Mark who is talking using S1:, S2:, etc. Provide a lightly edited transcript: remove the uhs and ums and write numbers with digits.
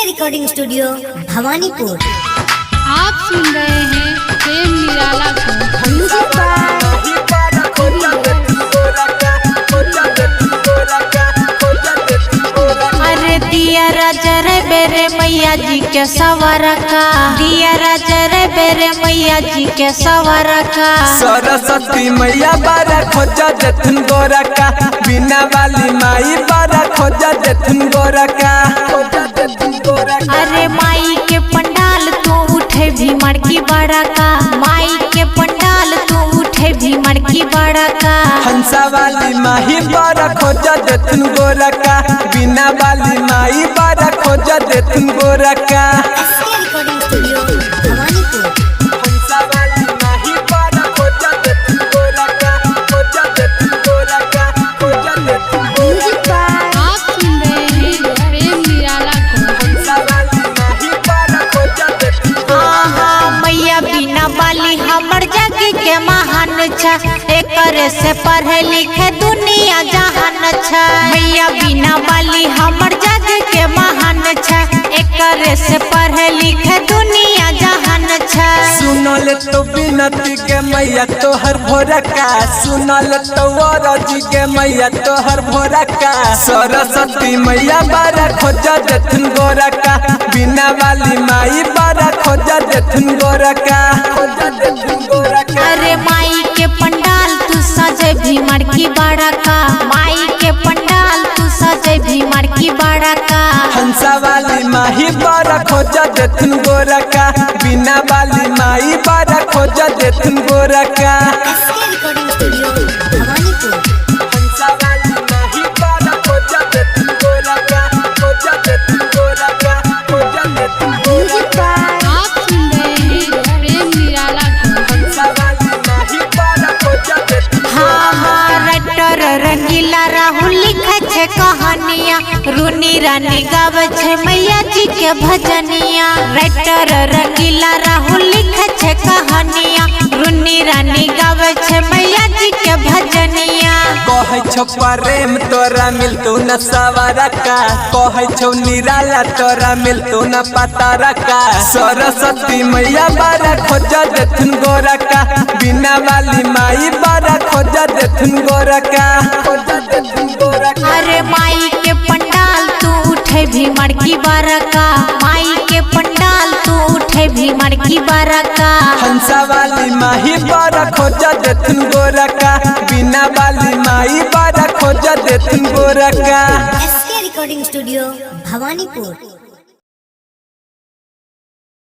S1: Recording studio Bhawanipur.
S2: आप सुन रहे हैं प्रेम निराला को।
S1: म्यूजिक
S3: अरे दिया राजा रे बेरे मैया जी के सवारा का, दिया राजा रे बेरे मैया जी के सवारा का।
S4: सरस्वती मैया बारा खोजा देथुन गोरा का, बिना वाली माई बारा खोजा देथुन गोरा का।
S3: अरे माई के पंडाल तू उठे भी मड़की बड़ा का, माई के पंडाल तू उठे भी मड़की बड़ा का।
S4: हंसा वाली माही बारा खोजा देथुन गोरा का, बिना वाली माई बारा खोजा देथुन गोरा का।
S1: Recording studio Bhawanipur.
S4: हंसा वाली माही बारा खोजा देथुन गोरा का, खोजा देथुन गोरा का, खोजा देथुन गोरा का।
S2: आप सुन रहे हैं प्रेम निराला को।
S4: हंसा वाली माही बारा खोजा देथुन
S3: हाँ मैया बिना बाली हमर जग के महान छा, एकरे से पढ़े लिखे दुनिया जहान छा। मैया बिना बाली हमर जग के महान छा, एकरे से पढ़े लिखे दुनिया जहान छा।
S4: सुनल तो बिनती के मैया तोहर भोरा का, सुनल तो औरजी के मैया तोहर भोरा का। सरस्वती मैया बारा खोजा देथुन गोरा का, बिना वाली माई बारा खोजा देथुन गोरा का, खोजा देथुन गोरा का।
S3: अरे माई के पंडाल तू सजे भी मड़की बड़ा का, माई के पंडाल तू सजे भी मड़की बड़ा का।
S4: हंसा वाली माही बारा खोजा देथुन गोरा का, बिना वाली माई बारा खोजा देथुन गोरा का।
S1: Recording studio Bhawanipur.
S4: हंसा वाली माही बारा खोजा देथुन गोरा का, खोजा देथुन गोरा का, खोजा देथुन गोरा का।
S2: आप सुन रहे हैं प्रेम निराला को।
S4: हंसा वाली माही बारा खोजा देथुन
S3: हाँ राइटर रंगीला राहुल लिखे छे कहानियाँ, रूनी रानी गावे छे मैया जी के भजनिया। राइटर रंगीला राहुल लिखे छे कहानियाँ, रूनी रानी गावे छे मैया जी के भजनिया।
S4: कहै छो प्रेम तोरा मिलतौ न सवारा का, कहै छो निराला तोरा मिलतौ न पतारा का। सरस्वती मैया बारा खोजा देथुन गोरा का, बिना वाली माई बारा खोजा देथुन गोरा का, खोजा देथुन गोरा का।
S3: अरे माई के पंडाल तू उठे भी मड़की बड़ा का, माई के पंडाल तू उठे भी मड़की बड़ा का।
S4: हंसा वाली माही बारा खोजा देथुन गोरा का, बिना वाली माई बारा खोजा देथुन गोरा का।
S1: Recording studio Bhawanipur.